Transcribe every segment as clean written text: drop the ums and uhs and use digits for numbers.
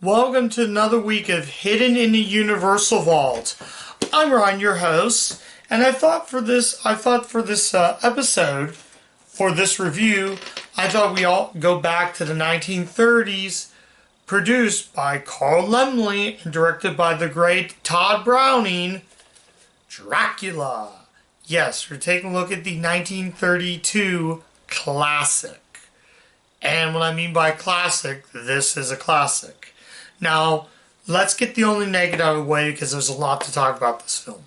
Welcome to another week of Hidden in the Universal Vault. I'm Ryan, your host, and I thought for this episode, for this review, I thought we all go back to the 1930s, produced by Carl Laemmle and directed by the great Todd Browning, Dracula. Yes, we're taking a look at the 1932 classic. And what I mean by classic, this is a classic. Now, let's get the only negative out of the way because there's a lot to talk about this film.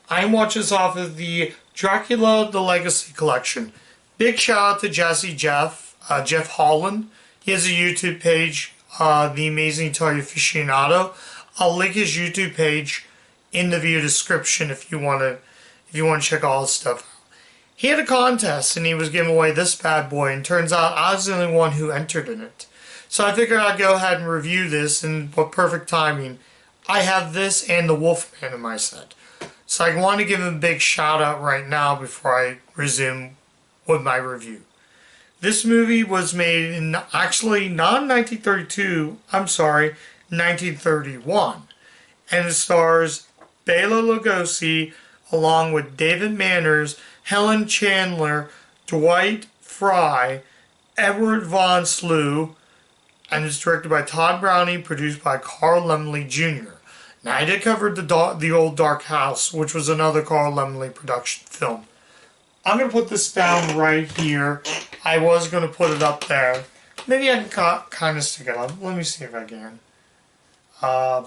I'm watching this off of the Dracula The Legacy Collection. Big shout out to Jeff Holland. He has a YouTube page, The Amazing Toy Aficionado. I'll link his YouTube page in the video description if you want to check all his stuff out. He had a contest and he was giving away this bad boy, and turns out I was the only one who entered in it. So I figured I'd go ahead and review this, and what perfect timing. I have this and the Wolfman in my set. So I want to give him a big shout out right now before I resume with my review. This movie was made in, actually not 1932, 1931. And it stars Bela Lugosi along with David Manners, Helen Chandler, Dwight Fry, Edward Von Slew, and it's directed by Todd Browning, produced by Carl Laemmle Jr. Now, I did cover the Old Dark House, which was another Carl Laemmle production film. I'm going to put this down right here. I was going to put it up there. Maybe I can kind of stick it up. Let me see if I can. I'm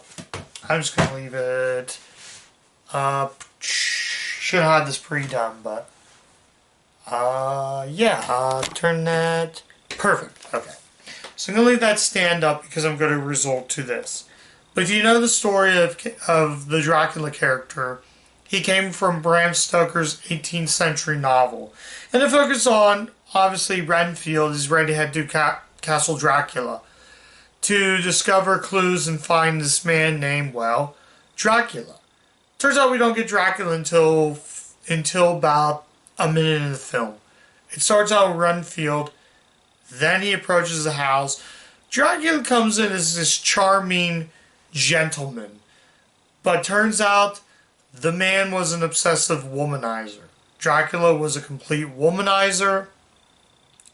just going to leave it. Should have had this pre-done, but turn that. Perfect. Okay. So I'm going to leave that stand up because I'm going to resort to this. But if you know the story of the Dracula character, he came from Bram Stoker's 18th century novel. And it focuses on, obviously, Renfield is ready to head to Castle Dracula to discover clues and find this man named, well, Dracula. Turns out we don't get Dracula until about a minute in the film. It starts out with Renfield. Then he approaches the house. Dracula comes in as this charming gentleman. But turns out the man was an obsessive womanizer. Dracula was a complete womanizer.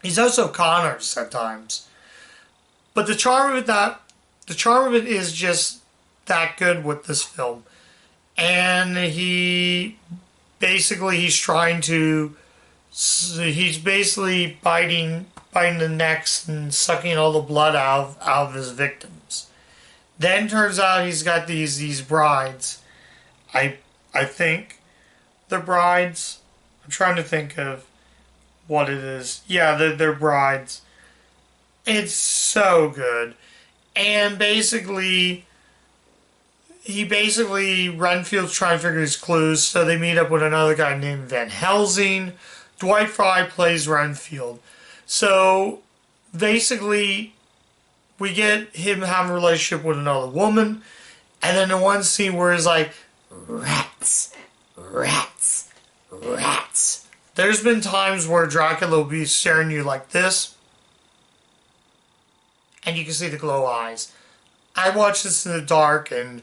He's also a con artist at times. But the charm of it is just that good with this film. And he's basically biting the necks and sucking all the blood out of his victims. Then turns out he's got these brides. I think they're brides. I'm trying to think of what it is. Yeah, they're brides. It's so good. And Renfield's trying to figure his clues, so they meet up with another guy named Van Helsing. Dwight Fry plays Renfield. So, basically, we get him having a relationship with another woman, and then the one scene where he's like, rats, rats, rats. There's been times where Dracula will be staring you like this, and you can see the glow eyes. I watched this in the dark, and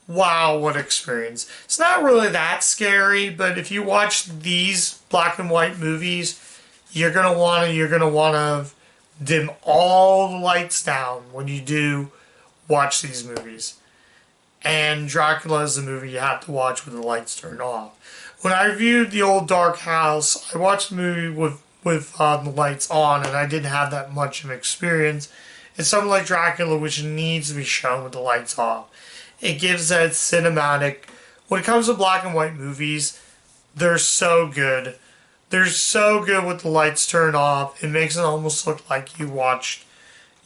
wow, what experience. It's not really that scary, but if you watch these black and white movies, you're gonna wanna dim all the lights down when you do watch these movies. And Dracula is a movie you have to watch with the lights turned off. When I reviewed The Old Dark House, I watched the movie with the lights on, and I didn't have that much of an experience. It's something like Dracula, which needs to be shown with the lights off. It gives that cinematic. When it comes to black and white movies, they're so good. They're so good with the lights turned off. It makes it almost look like you watched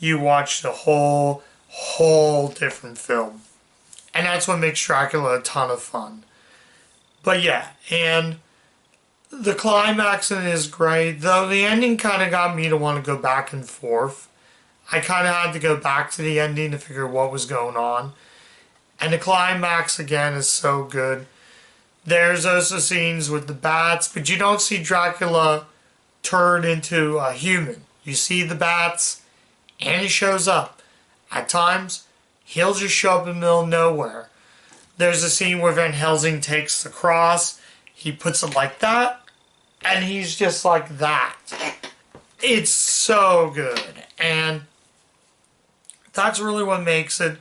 a whole different film. And that's what makes Dracula a ton of fun. But yeah, and the climax in it is great, though the ending kind of got me to want to go back and forth. I kind of had to go back to the ending to figure what was going on. And the climax, again, is so good. There's also scenes with the bats, but you don't see Dracula turn into a human. You see the bats, and he shows up. At times, He'll just show up in the middle of nowhere. There's a scene where Van Helsing takes the cross, he puts it like that, and he's just like that. It's so good, and that's really what makes it.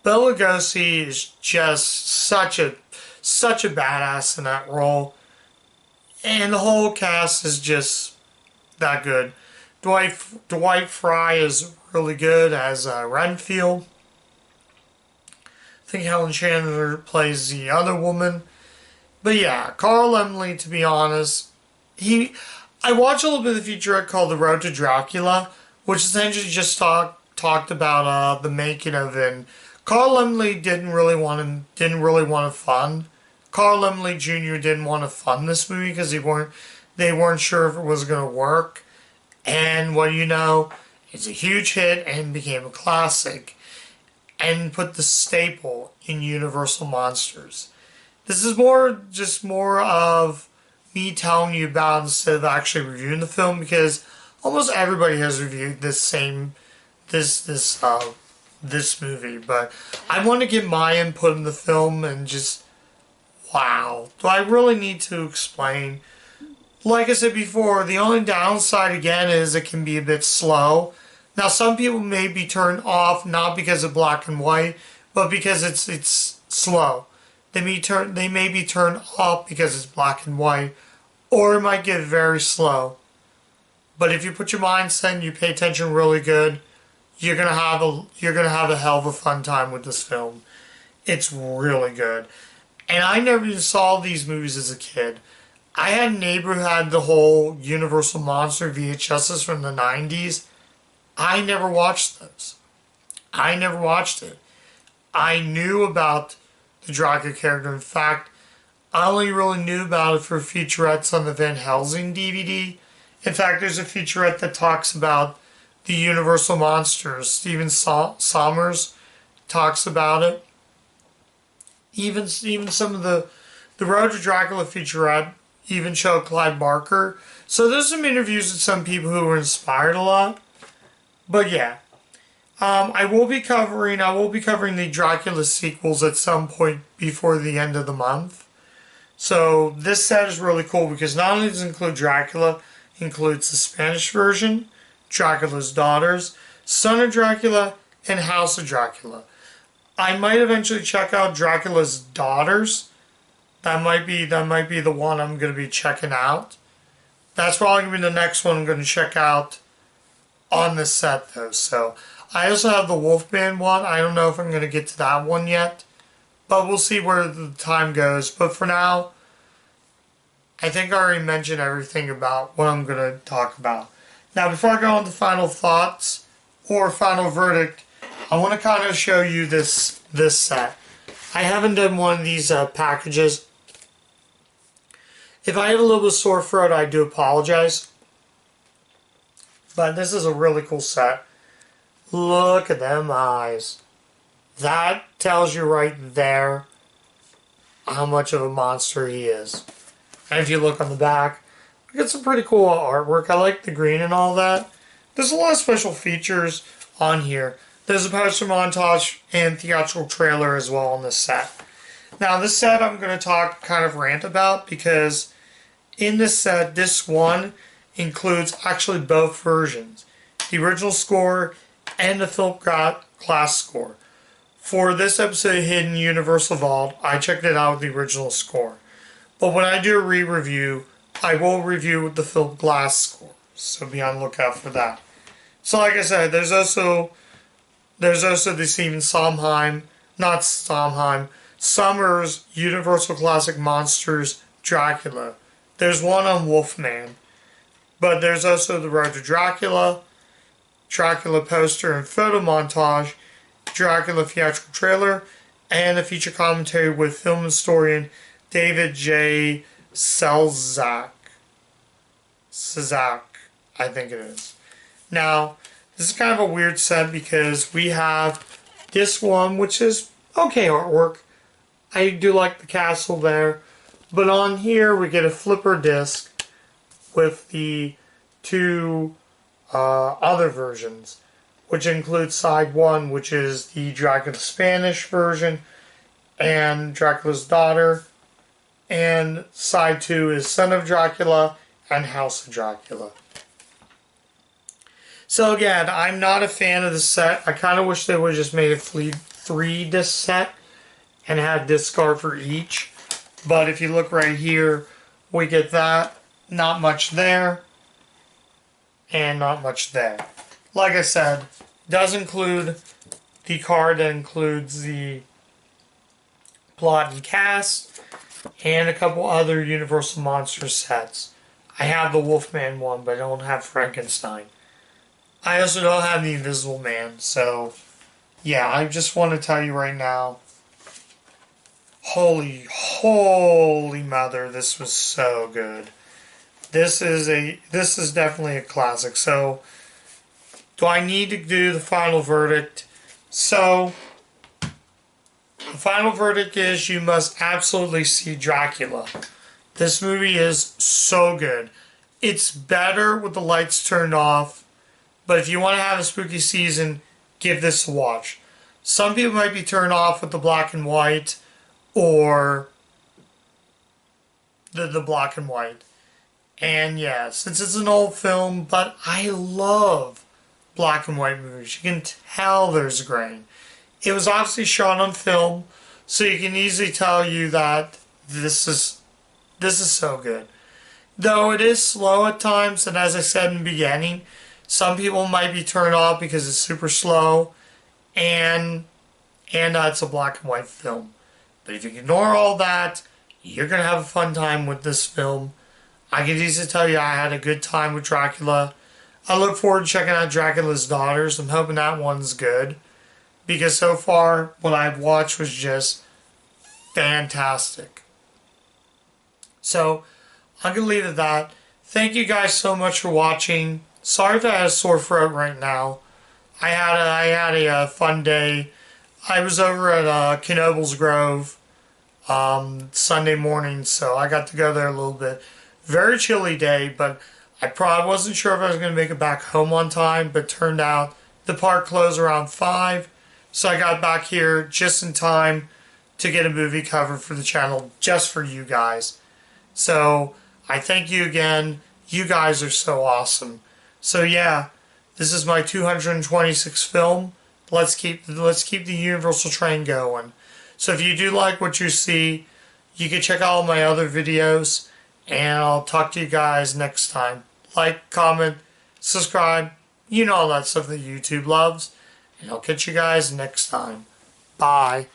Bela Lugosi is just such a badass in that role, and the whole cast is just that good. Dwight Fry is really good as Renfield. I think Helen Chandler plays the other woman. But yeah, Carl Laemmle, to be honest, I watched a little bit of the featurette called The Road to Dracula, which essentially just talked about the making of it. And Carl Laemmle didn't really want to fund. Carl Laemmle Jr. didn't want to fund this movie because they weren't sure if it was going to work. And what you know, it's a huge hit and became a classic, and put the staple in Universal Monsters. This is more of me telling you about instead of actually reviewing the film, because almost everybody has reviewed this movie. But I want to get my input in the film, and just wow, do I really need to explain? Like I said before, the only downside again is it can be a bit slow. Now some people may be turned off not because of black and white, but because it's slow. They may be turned off because it's black and white, or it might get very slow. But if you put your mindset and you pay attention really good, you're gonna have a hell of a fun time with this film. It's really good. And I never even saw these movies as a kid. I had a neighbor who had the whole Universal Monster VHSs from the 90s. I never watched those. I never watched it. I knew about the Dracula character. In fact, I only really knew about it for featurettes on the Van Helsing DVD. In fact, there's a featurette that talks about the Universal Monsters. Stephen Sommers talks about it. Even some of the Road to Dracula featurette even showed Clive Barker. So there's some interviews with some people who were inspired a lot. But yeah, I will be covering the Dracula sequels at some point before the end of the month. So this set is really cool because not only does it include Dracula, it includes the Spanish version, Dracula's Daughters, Son of Dracula, and House of Dracula. I might eventually check out Dracula's Daughters. That might be the one I'm going to be checking out. That's probably going to be the next one I'm going to check out on this set though. So I also have the Wolfman one. I don't know if I'm going to get to that one yet, but we'll see where the time goes. But for now, I think I already mentioned everything about what I'm going to talk about. Now before I go on to final thoughts or final verdict, I want to kind of show you this set. I haven't done one of these packages. If I have a little bit of sore throat, I do apologize. But this is a really cool set. Look at them eyes. That tells you right there how much of a monster he is. And if you look on the back, we get some pretty cool artwork. I like the green and all that. There's a lot of special features on here. There's a poster montage and theatrical trailer as well on this set. Now this set I'm going to kind of rant about because in this set, this one includes actually both versions. The original score and the Philip Glass score. For this episode of Hidden Universal Vault, I checked it out with the original score. But when I do a re-review, I will review the Philip Glass score. So be on the lookout for that. So like I said, there's also the Stephen Sommers Universal Classic Monsters Dracula. There's one on Wolfman. But there's also the Road to Dracula, Dracula poster and photo montage, Dracula theatrical trailer, and a feature commentary with film historian David J. Selzak, I think it is. Now, this is kind of a weird set because we have this one, which is okay artwork. I do like the castle there. But on here, we get a flipper disc with the two other versions. which includes side 1, which is the Dracula Spanish version, and Dracula's Daughter, and side 2 is Son of Dracula and House of Dracula. So again, I'm not a fan of the set. I kind of wish they would have just made a 3 disc set and had disc art for each. But if you look right here, we get that. Not much there, and not much there. Like I said, does include the card that includes the plot and cast, and a couple other Universal Monsters sets. I have the Wolfman one, but I don't have Frankenstein. I also don't have the Invisible Man, so yeah, I just want to tell you right now, holy mother, this was so good. This is definitely a classic. So, do I need to do the final verdict? So, the final verdict is you must absolutely see Dracula. This movie is so good. It's better with the lights turned off. But if you want to have a spooky season, give this a watch. Some people might be turned off with the black and white or the black and white. And yeah, since it's an old film, but I love black and white movies. You can tell there's grain. It was obviously shot on film, so you can easily tell you that this is so good. Though it is slow at times, and as I said in the beginning, some people might be turned off because it's super slow, and it's a black and white film. But if you ignore all that, you're going to have a fun time with this film. I can easily tell you I had a good time with Dracula. I look forward to checking out Dracula's Daughters. I'm hoping that one's good, because so far what I've watched was just fantastic. So I'm going to leave it at that. Thank you guys so much for watching. Sorry if I had a sore throat right now. I had a fun day. I was over at Knoebels Grove Sunday morning, so I got to go there a little bit. Very chilly day, but I probably wasn't sure if I was going to make it back home on time, but turned out the park closed around 5, so I got back here just in time to get a movie covered for the channel just for you guys. So I thank you again. You guys are so awesome. So yeah, this is my 226th film. Let's keep the Universal train going. So if you do like what you see, you can check out all my other videos, and I'll talk to you guys next time. Like, comment, subscribe, you know all that stuff that YouTube loves, and I'll catch you guys next time. Bye.